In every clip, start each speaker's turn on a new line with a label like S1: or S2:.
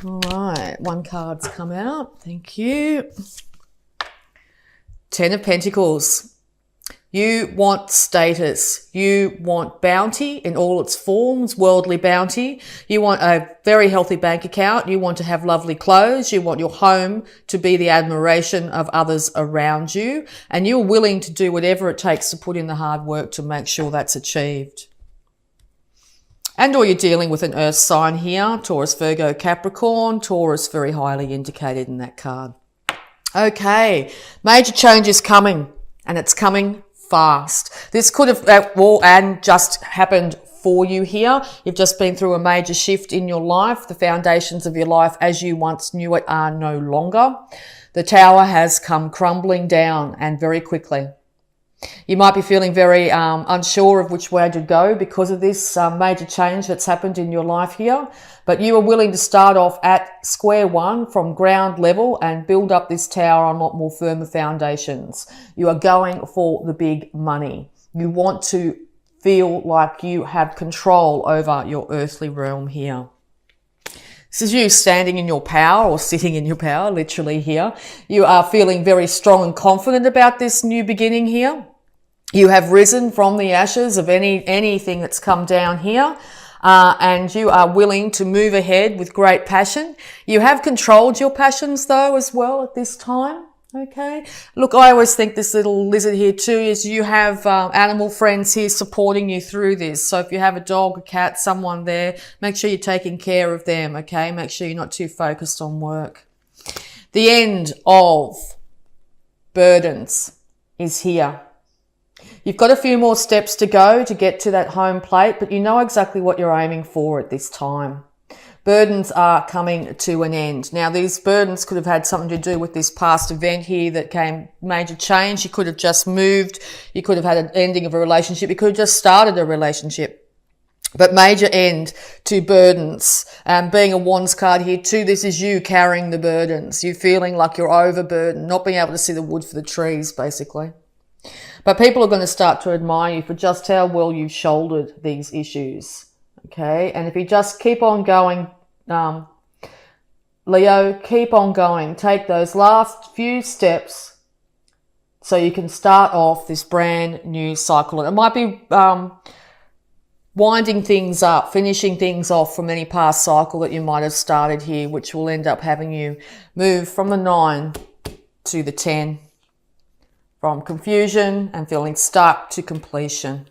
S1: All right, one card's come out. Thank you. Ten of Pentacles. You want status. You want bounty in all its forms, worldly bounty. You want a very healthy bank account. You want to have lovely clothes. You want your home to be the admiration of others around you. And you're willing to do whatever it takes to put in the hard work to make sure that's achieved. And or you're dealing with an earth sign here, Taurus, Virgo, Capricorn. Taurus very highly indicated in that card. Okay, major change is coming, and it's coming fast. This could have and just happened for you here. You've just been through a major shift in your life. The foundations of your life as you once knew it are no longer. The tower has come crumbling down, and very quickly. You might be feeling very unsure of which way to go because of this major change that's happened in your life here. But you are willing to start off at square one from ground level and build up this tower on a lot more firmer foundations. You are going for the big money. You want to feel like you have control over your earthly realm here. This is you standing in your power or sitting in your power, literally here. You are feeling very strong and confident about this new beginning here. You have risen from the ashes of anything that's come down here. And you are willing to move ahead with great passion. You have controlled your passions though as well at this time. Okay. Look, I always think this little lizard here too is you have animal friends here supporting you through this. So if you have a dog, a cat, someone there, make sure you're taking care of them. Okay. Make sure you're not too focused on work. The end of burdens is here. You've got a few more steps to go to get to that home plate, but you know exactly what you're aiming for at this time. Burdens are coming to an end. Now, these burdens could have had something to do with this past event here that came major change. You could have just moved. You could have had an ending of a relationship. You could have just started a relationship. But major end to burdens. Being a Wands card here too, this is you carrying the burdens. You feeling like you're overburdened, not being able to see the wood for the trees, basically. But people are going to start to admire you for just how well you've shouldered these issues. Okay. And if you just keep on going, Leo, keep on going. Take those last few steps so you can start off this brand new cycle. And it might be winding things up, finishing things off from any past cycle that you might have started here, which will end up having you move from the 9 to the 10. From confusion and feeling stuck to completion.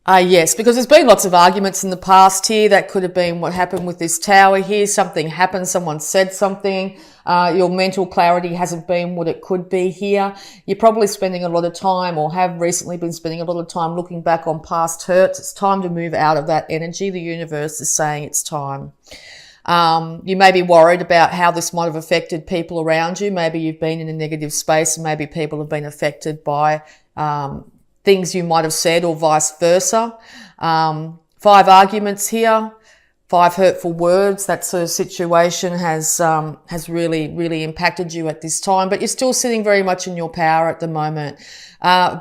S1: Yes, because there's been lots of arguments in the past here. That could have been what happened with this tower here. Something happened, someone said something. Your mental clarity hasn't been what it could be here. You're probably spending a lot of time, or have recently been spending a lot of time looking back on past hurts. It's time to move out of that energy. The universe is saying it's time. You may be worried about how this might have affected people around you. Maybe you've been in a negative space and maybe people have been affected by things you might have said, or vice versa. 5 arguments here, 5 hurtful words. That sort of situation has really, really impacted you at this time, but you're still sitting very much in your power at the moment.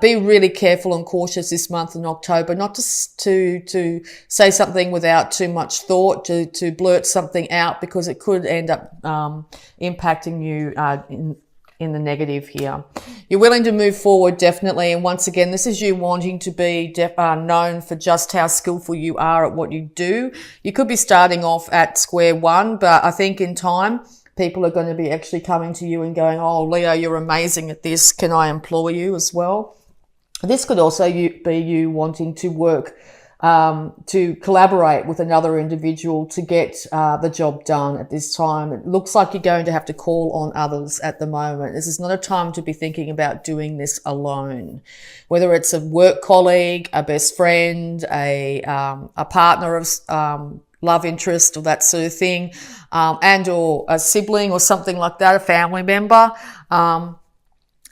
S1: Be really careful and cautious this month in October, not to say something without too much thought, to blurt something out, because it could end up impacting you in the negative here. You're willing to move forward, definitely. And once again, this is you wanting to be known for just how skillful you are at what you do. You could be starting off at square one, but I think in time, people are going to be actually coming to you and going, oh, Leo, you're amazing at this. Can I employ you as well? This could also be you wanting to work, to collaborate with another individual to get the job done at this time. It looks like you're going to have to call on others at the moment. This is not a time to be thinking about doing this alone. Whether it's a work colleague, a best friend, a partner of love interest or that sort of thing, and or a sibling or something like that, a family member.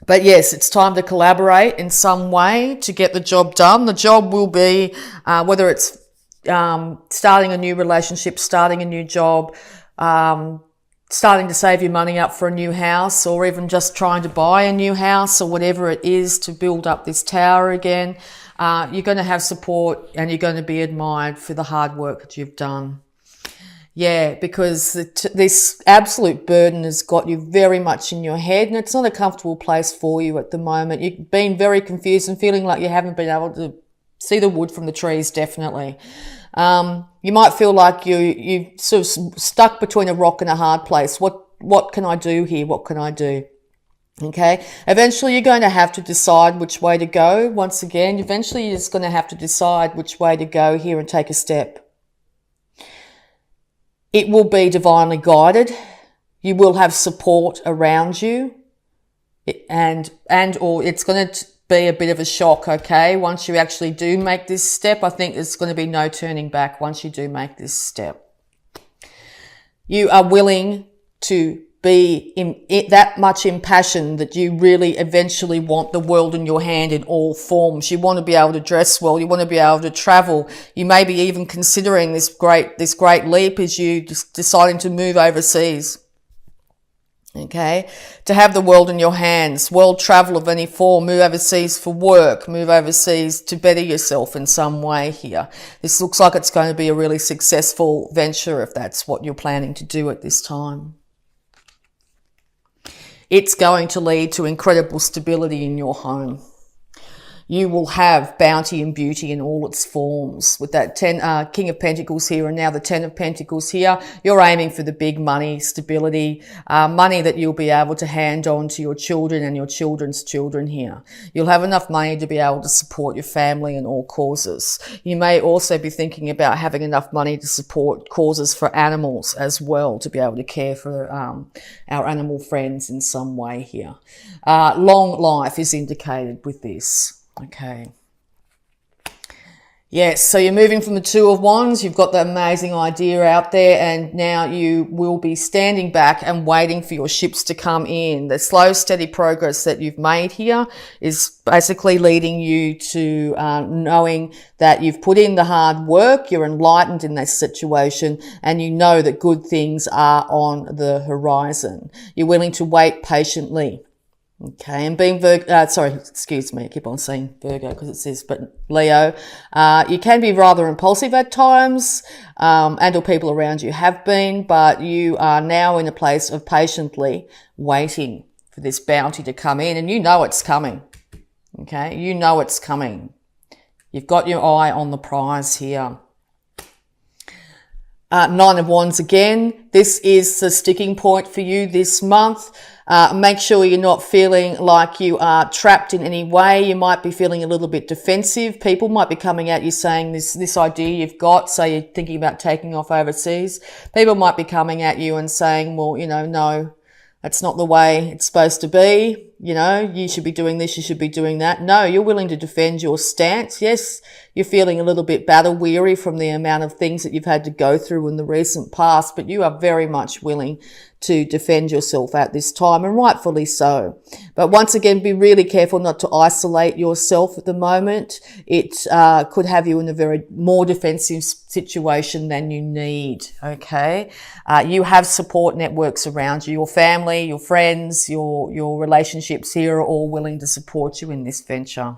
S1: But yes, it's time to collaborate in some way to get the job done. The job will be, whether it's starting a new relationship, starting a new job, starting to save your money up for a new house, or even just trying to buy a new house, or whatever it is to build up this tower again. You're going to have support and you're going to be admired for the hard work that you've done. Yeah, because this absolute burden has got you very much in your head, and it's not a comfortable place for you at the moment. You've been very confused and feeling like you haven't been able to see the wood from the trees, definitely. You might feel like you sort of stuck between a rock and a hard place. What can I do here? What can I do? Okay. Eventually you're going to have to decide which way to go. Once again, eventually you're just going to have to decide which way to go here and take a step. It will be divinely guided. You will have support around you, and or it's going to be a bit of a shock, okay? Once you actually do make this step, I think there's going to be no turning back once you do make this step. You are willing to be that much impassioned that you really eventually want the world in your hand in all forms. You want to be able to dress well. You want to be able to travel. You may be even considering this great leap as you just deciding to move overseas. Okay, to have the world in your hands, world travel of any form, move overseas for work, move overseas to better yourself in some way here. This looks like it's going to be a really successful venture if that's what you're planning to do at this time. It's going to lead to incredible stability in your home. You will have bounty and beauty in all its forms. With that King of Pentacles here and now the 10 of Pentacles here, you're aiming for the big money, stability, money that you'll be able to hand on to your children and your children's children here. You'll have enough money to be able to support your family and all causes. You may also be thinking about having enough money to support causes for animals as well, to be able to care for our animal friends in some way here. Long life is indicated with this. Okay. Yes, so you're moving from the Two of Wands. You've got that amazing idea out there, and now you will be standing back and waiting for your ships to come in. The slow, steady progress that you've made here is basically leading you to knowing that you've put in the hard work, you're enlightened in this situation, and you know that good things are on the horizon. You're willing to wait patiently. Okay, and being I keep on saying Virgo because it says, but Leo, you can be rather impulsive at times, and or people around you have been, but you are now in a place of patiently waiting for this bounty to come in, and you know it's coming. Okay, you know it's coming. You've got your eye on the prize here. Nine of Wands again. This is the sticking point for you this month. Make sure you're not feeling like you are trapped in any way. You might be feeling a little bit defensive. People might be coming at you saying this idea you've got, say you're thinking about taking off overseas. People might be coming at you and saying, well, no, that's not the way it's supposed to be. You should be doing this, you should be doing that. No, you're willing to defend your stance. Yes, you're feeling a little bit battle weary from the amount of things that you've had to go through in the recent past, but you are very much willing to defend yourself at this time, and rightfully so. But once again, be really careful not to isolate yourself at the moment. It could have you in a very more defensive situation than you need, okay? You have support networks around you. Your family, your friends, your relationships here are all willing to support you in this venture,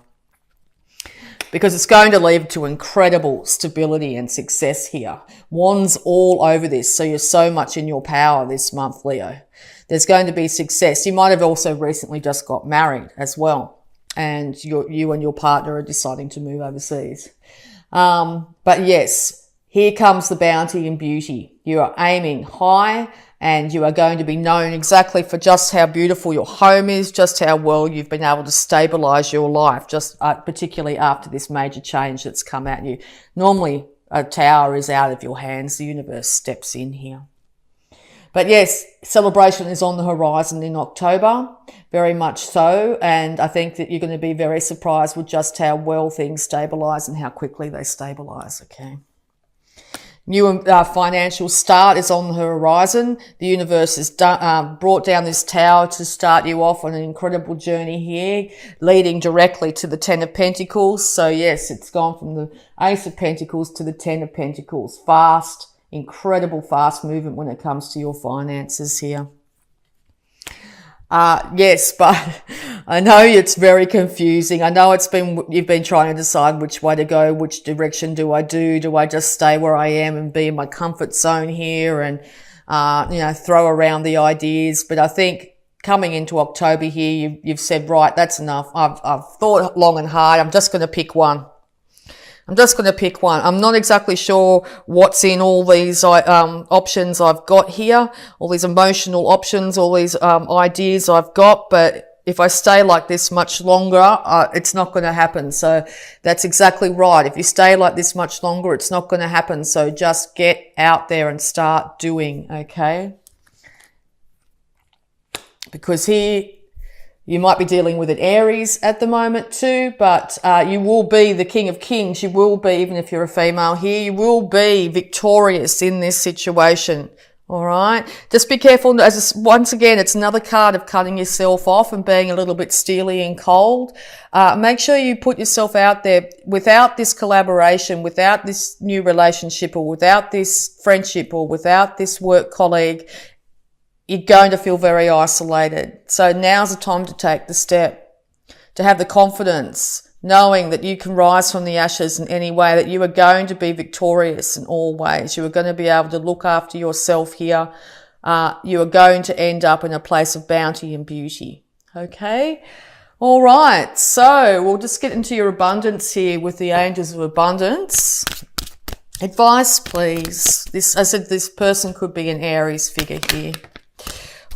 S1: because it's going to lead to incredible stability and success here. Wands all over this, so you're so much in your power this month, Leo. There's going to be success. You might have also recently just got married as well, and you and your partner are deciding to move overseas. But yes, here comes the bounty and beauty. You are aiming high, and you are going to be known exactly for just how beautiful your home is, just how well you've been able to stabilize your life, just particularly after this major change that's come at you. Normally, a tower is out of your hands. The universe steps in here. But yes, celebration is on the horizon in October, very much so. And I think that you're going to be very surprised with just how well things stabilize and how quickly they stabilize, okay? New financial start is on the horizon. The universe has brought down this tower to start you off on an incredible journey here, leading directly to the 10 of Pentacles. So yes, it's gone from the Ace of Pentacles to the 10 of Pentacles. Fast, incredible fast movement when it comes to your finances here. Yes, but I know it's very confusing. I know you've been trying to decide which way to go, which direction do I do? Do I just stay where I am and be in my comfort zone here and, throw around the ideas? But I think coming into October here, you've said, right, that's enough. I've thought long and hard. I'm just going to pick one. I'm not exactly sure what's in all these options I've got here, all these emotional options, all these ideas I've got, but if I stay like this much longer, it's not going to happen. So that's exactly right. If you stay like this much longer, it's not going to happen. So just get out there and start doing, okay? Because here, you might be dealing with an Aries at the moment too, but you will be the King of Kings. You will be, even if you're a female here, you will be victorious in this situation. All right. Just be careful. Once again, it's another card of cutting yourself off and being a little bit steely and cold. Make sure you put yourself out there. Without this collaboration, without this new relationship, or without this friendship, or without this work colleague, you're going to feel very isolated. So now's the time to take the step, to have the confidence, knowing that you can rise from the ashes in any way, that you are going to be victorious in all ways. You are going to be able to look after yourself here. You are going to end up in a place of bounty and beauty. Okay? All right. So we'll just get into your abundance here with the Angels of Abundance. Advice, please. This person could be an Aries figure here.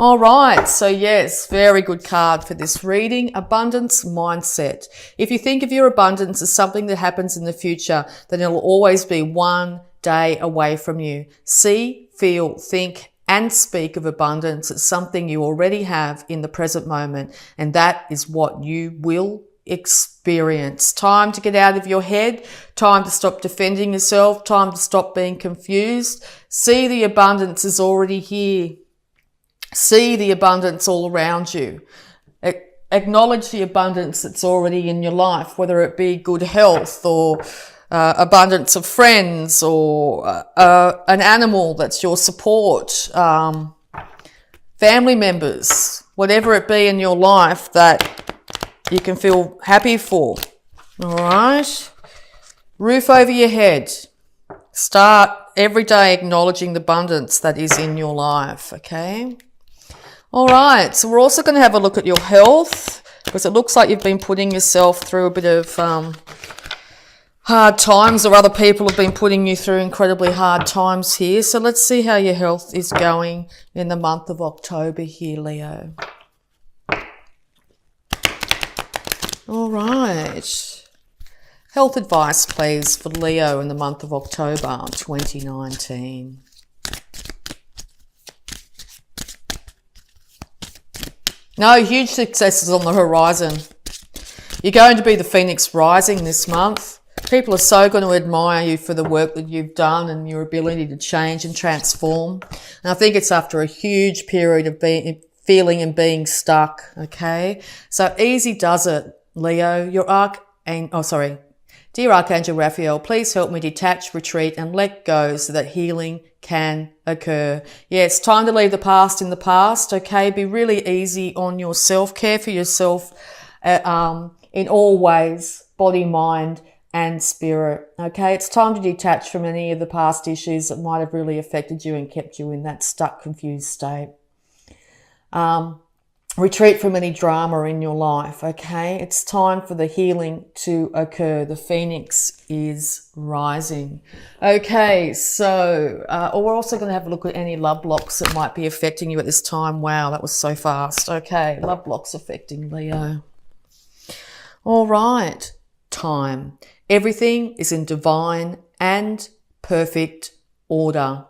S1: All right. So yes, very good card for this reading. Abundance mindset. If you think of your abundance as something that happens in the future, then it'll always be one day away from you. See, feel, think, and speak of abundance as something you already have in the present moment. And that is what you will experience. Time to get out of your head. Time to stop defending yourself. Time to stop being confused. See, the abundance is already here. See the abundance all around you. Acknowledge the abundance that's already in your life, whether it be good health or abundance of friends or an animal that's your support, family members, whatever it be in your life that you can feel happy for. All right? Roof over your head. Start every day acknowledging the abundance that is in your life, okay? All right, so we're also going to have a look at your health, because it looks like you've been putting yourself through a bit of hard times, or other people have been putting you through incredibly hard times here. So let's see how your health is going in the month of October here, Leo. All right. Health advice, please, for Leo in the month of October 2019. No huge successes on the horizon. You're going to be the Phoenix rising this month. People are so going to admire you for the work that you've done and your ability to change and transform. And I think it's after a huge period of feeling and being stuck, okay? So easy does it, Leo. Dear Archangel Raphael, please help me detach, retreat, and let go so that healing can occur. Yeah, it's time to leave the past in the past, okay? Be really easy on yourself. Care for yourself in all ways, body, mind, and spirit, okay? It's time to detach from any of the past issues that might have really affected you and kept you in that stuck, confused state. Retreat from any drama in your life, okay? It's time for the healing to occur. The Phoenix is rising. Okay, so we're also going to have a look at any love blocks that might be affecting you at this time. Wow, that was so fast. Okay, love blocks affecting Leo. All right, time. Everything is in divine and perfect order.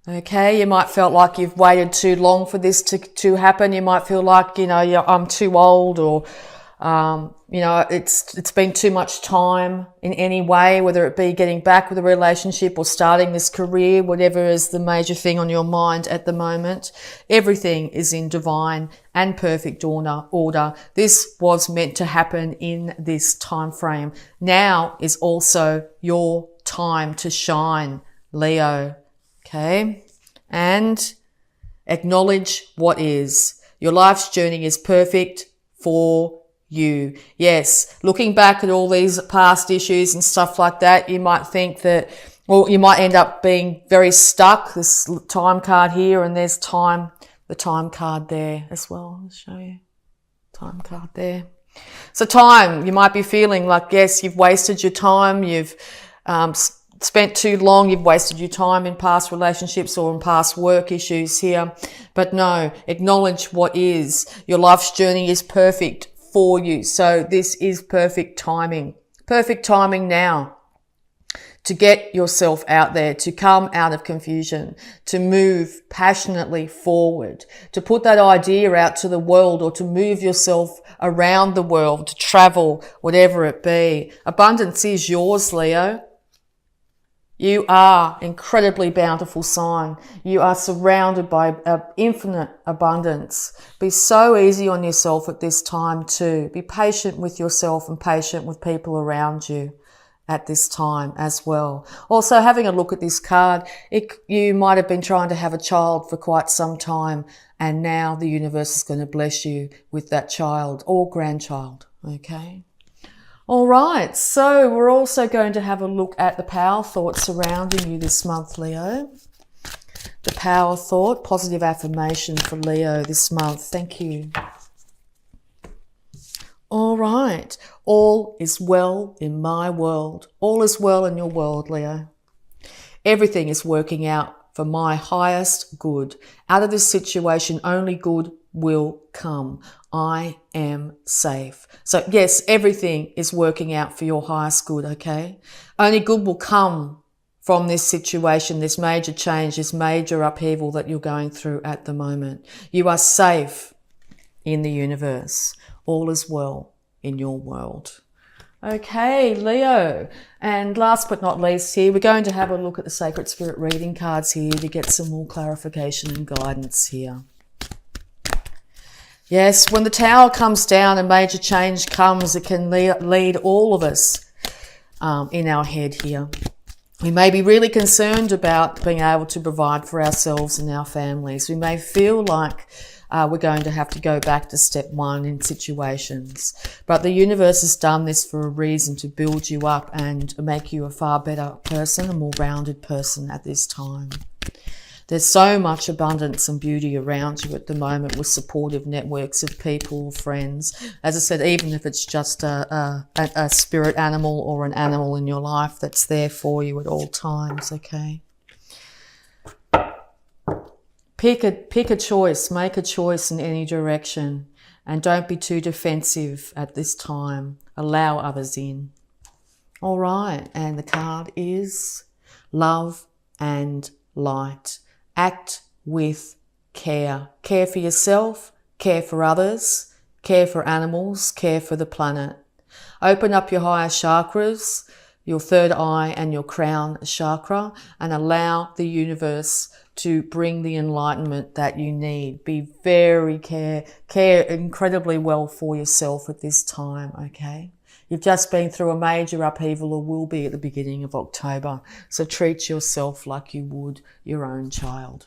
S1: Okay, you might feel like you've waited too long for this to happen. You might feel like, I'm too old, or, it's been too much time in any way, whether it be getting back with a relationship or starting this career, whatever is the major thing on your mind at the moment. Everything is in divine and perfect order. This was meant to happen in this time frame. Now is also your time to shine, Leo. Okay, and Acknowledge what is. Your life's journey is perfect for you. Yes, looking back at all these past issues and stuff like that, you might think that, well, you might end up being very stuck. This time card here, and there's time, the time card there as well. I'll show you. Time card there. So time, you might be feeling like, yes, you've wasted your time, you've spent too long, you've wasted your time in past relationships or in past work issues here. But no, acknowledge what is. Your life's journey is perfect for you. So this is perfect timing. Perfect timing now to get yourself out there, to come out of confusion, to move passionately forward, to put that idea out to the world, or to move yourself around the world, to travel, whatever it be. Abundance is yours, Leo. You are incredibly bountiful sign. You are surrounded by infinite abundance. Be so easy on yourself at this time too. Be patient with yourself and patient with people around you at this time as well. Also, having a look at this card, you might have been trying to have a child for quite some time, and now the universe is going to bless you with that child or grandchild, okay? All right, so we're also going to have a look at the power thought surrounding you this month, Leo. The power thought, positive affirmation for Leo this month. Thank you. All right. All is well in my world. All is well in your world, Leo. Everything is working out for my highest good. Out of this situation, only good will come. I am safe. So yes, everything is working out for your highest good, okay? Only good will come from this situation, this major change, this major upheaval that you're going through at the moment. You are safe in the universe. All is well in your world. Okay, Leo. And last but not least here, we're going to have a look at the Sacred Spirit reading cards here to get some more clarification and guidance here. Yes, when the Tower comes down and major change comes, it can lead all of us in our head here. We may be really concerned about being able to provide for ourselves and our families. We may feel like we're going to have to go back to step one in situations. But the universe has done this for a reason, to build you up and make you a far better person, a more rounded person at this time. There's so much abundance and beauty around you at the moment with supportive networks of people, friends. As I said, even if it's just a spirit animal or an animal in your life that's there for you at all times, okay? Pick a choice, make a choice in any direction, and don't be too defensive at this time. Allow others in. All right, and the card is Love and Light. Act with care. Care for yourself, care for others, care for animals, care for the planet. Open up your higher chakras, your third eye and your crown chakra, and allow the universe to bring the enlightenment that you need. Be very care incredibly well for yourself at this time, okay? You've just been through a major upheaval, or will be at the beginning of October. So treat yourself like you would your own child.